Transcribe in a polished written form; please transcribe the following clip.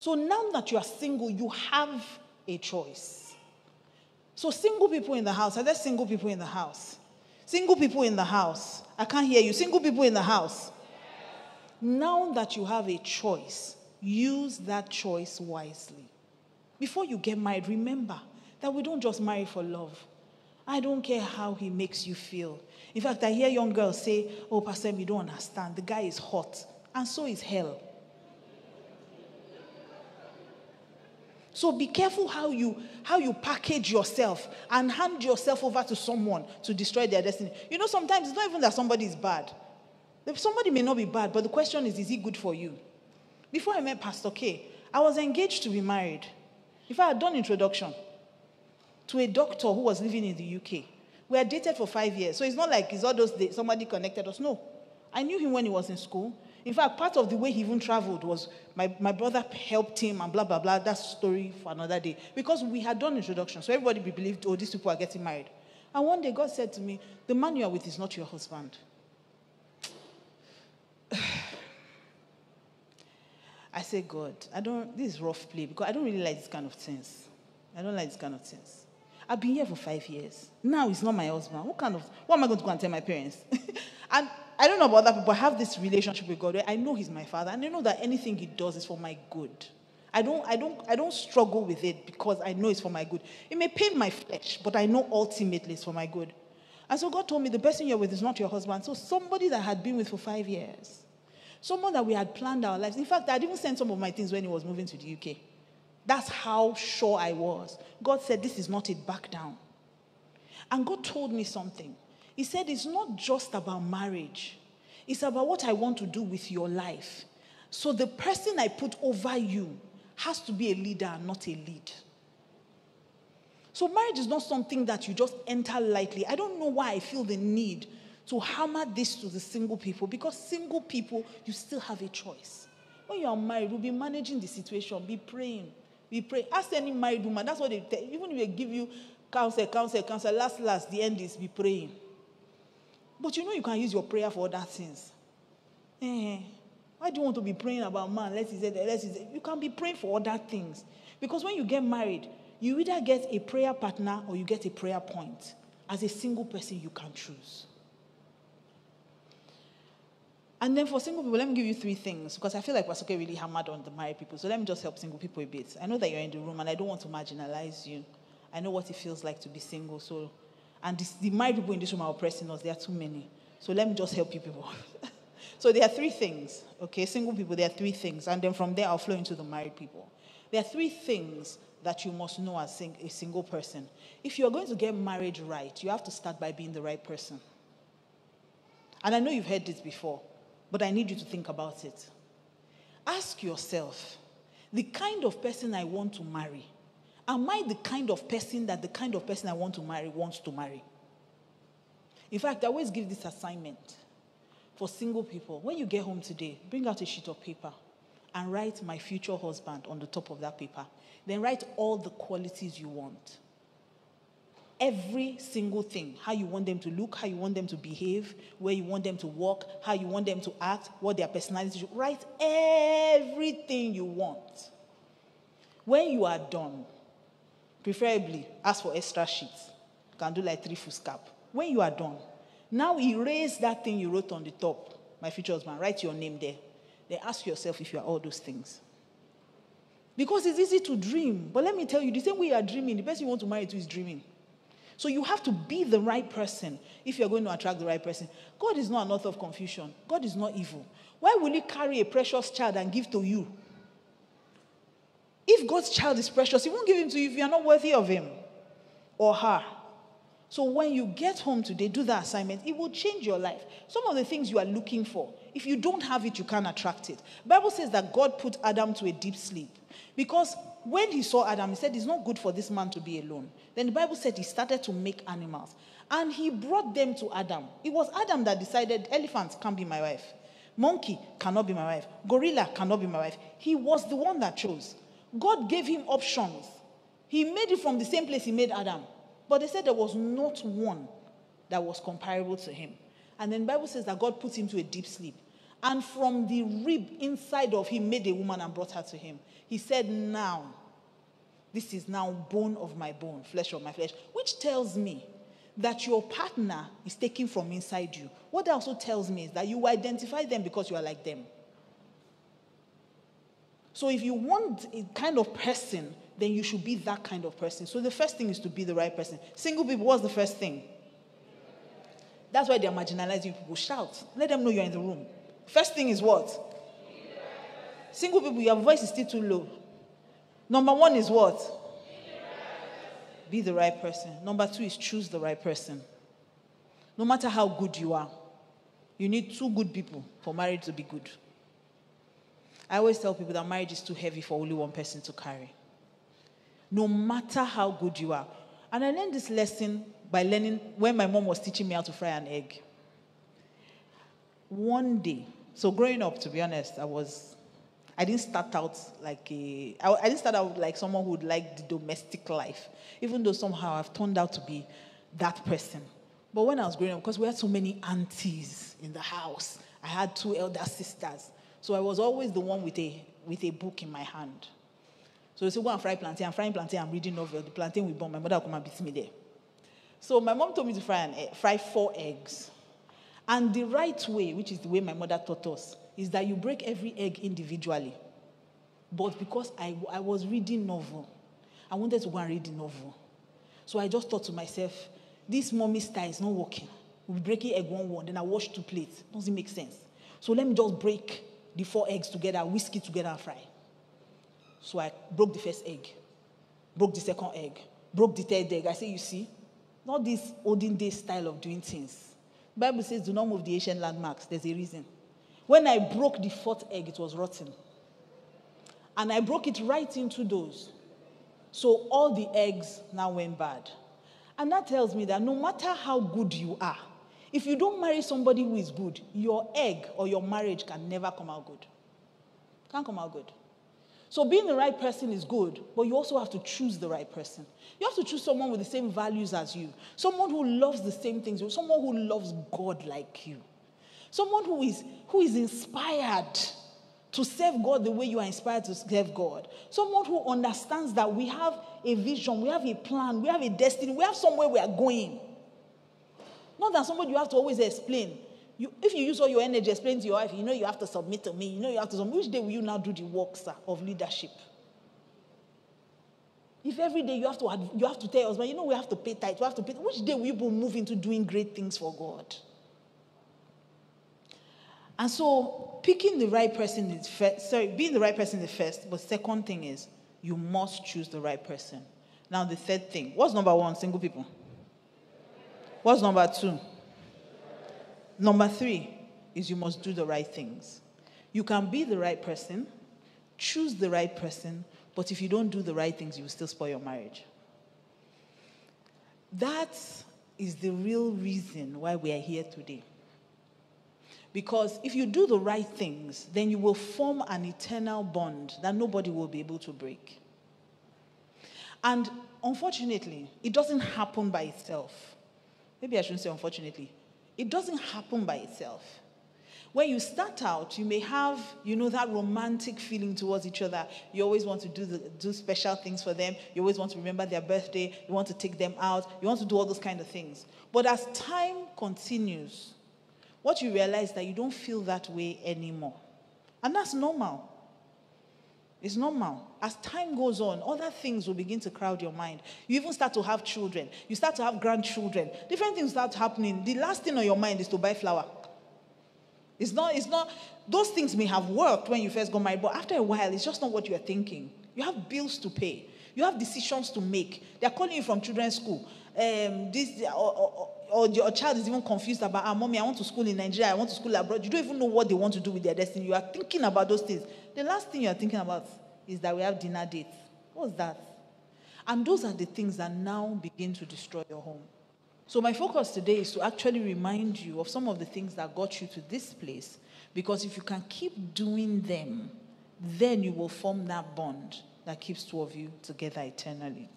So now that you are single, you have a choice. So single people in the house, are there single people in the house? Single people in the house. I can't hear you. Single people in the house. Now that you have a choice, use that choice wisely. Before you get married, remember that we don't just marry for love. I don't care how he makes you feel. In fact, I hear young girls say, oh, Pastor, you don't understand. The guy is hot. And so is hell. So be careful how you package yourself and hand yourself over to someone to destroy their destiny. You know, sometimes it's not even that somebody is bad. Somebody may not be bad, but the question is he good for you? Before I met Pastor K, I was engaged to be married. In fact, I had done introduction to a doctor who was living in the UK. We had dated for 5 years. So it's not like it's all those days, somebody connected us. No. I knew him when he was in school. In fact, part of the way he even traveled was my brother helped him and blah, blah, blah. That's a story for another day. Because we had done introduction. So everybody believed, oh, these people are getting married. And one day God said to me, the man you are with is not your husband. I said, God, this is rough play because I don't really like this kind of things. I don't like this kind of things. I've been here for 5 years. Now he's not my husband. What am I going to go and tell my parents? And I don't know about other people. I have this relationship with God where I know he's my father, and I know that anything he does is for my good. I don't struggle with it because I know it's for my good. It may pain my flesh, but I know ultimately it's for my good. And so God told me the person you're with is not your husband. So somebody that I had been with for 5 years. Someone that we had planned our lives. In fact, I'd even sent some of my things when he was moving to the UK. That's how sure I was. God said, this is not it, back down. And God told me something. He said, it's not just about marriage. It's about what I want to do with your life. So the person I put over you has to be a leader and not a lead. So marriage is not something that you just enter lightly. I don't know why I feel the need to hammer this to the single people, because single people, you still have a choice. When you are married, you'll be managing the situation, be praying. Ask any married woman, that's what they tell. Even if they give you counsel, last, the end is be praying. But you know you can use your prayer for other things. Why do you want to be praying about man? You can be praying for other things. Because when you get married, you either get a prayer partner or you get a prayer point. As a single person, you can choose. And then for single people, let me give you 3 things, because I feel like Pastor K really hammered on the married people. So let me just help single people a bit. I know that you're in the room, and I don't want to marginalize you. I know what it feels like to be single. And the married people in this room are oppressing us. There are too many. So let me just help you people. So there are 3 things, okay? Single people, there are 3 things. And then from there, I'll flow into the married people. There are 3 things that you must know as a single person. If you're going to get married right, you have to start by being the right person. And I know you've heard this before, but I need you to think about it. Ask yourself, the kind of person I want to marry, am I the kind of person that the kind of person I want to marry wants to marry? In fact, I always give this assignment for single people. When you get home today, bring out a sheet of paper and write my future husband on the top of that paper. Then write all the qualities you want. Every single thing. How you want them to look, how you want them to behave, where you want them to walk, how you want them to act, what their personality is. Write everything you want. When you are done, preferably ask for extra sheets. You can do like 3 foolscap. When you are done, now erase that thing you wrote on the top. My future husband, write your name there. Then ask yourself if you are all those things. Because it's easy to dream. But let me tell you, the same way you are dreaming, the person you want to marry to is dreaming. So you have to be the right person if you're going to attract the right person. God is not an author of confusion. God is not evil. Why will he carry a precious child and give to you? If God's child is precious, he won't give him to you if you're not worthy of him or her. So when you get home today, do the assignment. It will change your life. Some of the things you are looking for, if you don't have it, you can't attract it. The Bible says that God put Adam to a deep sleep. Because when he saw Adam, he said, it's not good for this man to be alone. Then the Bible said he started to make animals. And he brought them to Adam. It was Adam that decided, elephant can't be my wife. Monkey cannot be my wife. Gorilla cannot be my wife. He was the one that chose. God gave him options. He made it from the same place he made Adam. But they said there was not one that was comparable to him. And then the Bible says that God put him to a deep sleep. And from the rib inside of him made a woman and brought her to him. He said, now, this is now bone of my bone, flesh of my flesh. Which tells me that your partner is taken from inside you. What that also tells me is that you identify them because you are like them. So if you want a kind of person, then you should be that kind of person. So the first thing is to be the right person. Single people, what's the first thing? That's why they're marginalizing people. Shout. Let them know you're in the room. First thing is what? Single people, your voice is still too low. Number one is what? Be the right person. Number two is choose the right person. No matter how good you are, you need two good people for marriage to be good. I always tell people that marriage is too heavy for only one person to carry. No matter how good you are. And I learned this lesson by learning when my mom was teaching me how to fry an egg. One day, so growing up, to be honest, I didn't start out like someone who would like the domestic life, even though somehow I've turned out to be that person. But when I was growing up, because we had so many aunties in the house, I had two elder sisters. So I was always the one with a book in my hand. So they say, go and fry plantain. I'm frying plantain, I'm reading novel. The plantain will burn. My mother will come and beat me there. So my mom told me to fry 4 eggs. And the right way, which is the way my mother taught us, is that you break every egg individually. But because I was reading novel, I wanted to go and read the novel. So I just thought to myself, this mommy style is not working. We'll be breaking egg one, then I wash 2 plates. Doesn't make sense. So let me just break the 4 eggs together, whisk it together and fry. So I broke the first egg, broke the second egg, broke the third egg. I say, you see, not this olden day style of doing things. The Bible says, do not move the ancient landmarks. There's a reason. When I broke the 4th egg, it was rotten. And I broke it right into those. So all the eggs now went bad. And that tells me that no matter how good you are, if you don't marry somebody who is good, your egg or your marriage can never come out good. Can't come out good. So being the right person is good, but you also have to choose the right person. You have to choose someone with the same values as you. Someone who loves the same things. Someone who loves God like you. Someone who is inspired to serve God the way you are inspired to serve God. Someone who understands that we have a vision, we have a plan, we have a destiny, we have somewhere we are going. Not that somebody you have to always explain. If you use all your energy explaining to your wife, you have to submit to me, you have to submit. Which day will you now do the work, sir, of leadership? If every day you have to tell your husband, we have to pay tithe, which day will you move into doing great things for God? And so, being the right person is first, but second thing is, you must choose the right person. Now, the third thing. What's number 1, single people? What's number 2? Number 3 is you must do the right things. You can be the right person, choose the right person, but if you don't do the right things, you will still spoil your marriage. That is the real reason why we are here today. Because if you do the right things, then you will form an eternal bond that nobody will be able to break. And unfortunately, it doesn't happen by itself. Maybe I shouldn't say unfortunately. It doesn't happen by itself. When you start out, you may have, that romantic feeling towards each other. You always want to do special things for them. You always want to remember their birthday. You want to take them out. You want to do all those kind of things. But as time continues, what you realize is that you don't feel that way anymore. And that's normal. It's normal. As time goes on, other things will begin to crowd your mind. You even start to have children. You start to have grandchildren. Different things start happening. The last thing on your mind is to buy flour. It's not, those things may have worked when you first got married, but after a while, it's just not what you're thinking. You have bills to pay. You have decisions to make. They're calling you from children's school. Or your child is even confused about, mommy, I want to school in Nigeria, I want to school abroad. You don't even know what they want to do with their destiny. You are thinking about those things. The last thing you are thinking about is that we have dinner dates. What's that? And those are the things that now begin to destroy your home. So my focus today is to actually remind you of some of the things that got you to this place. Because if you can keep doing them, then you will form that bond that keeps two of you together eternally.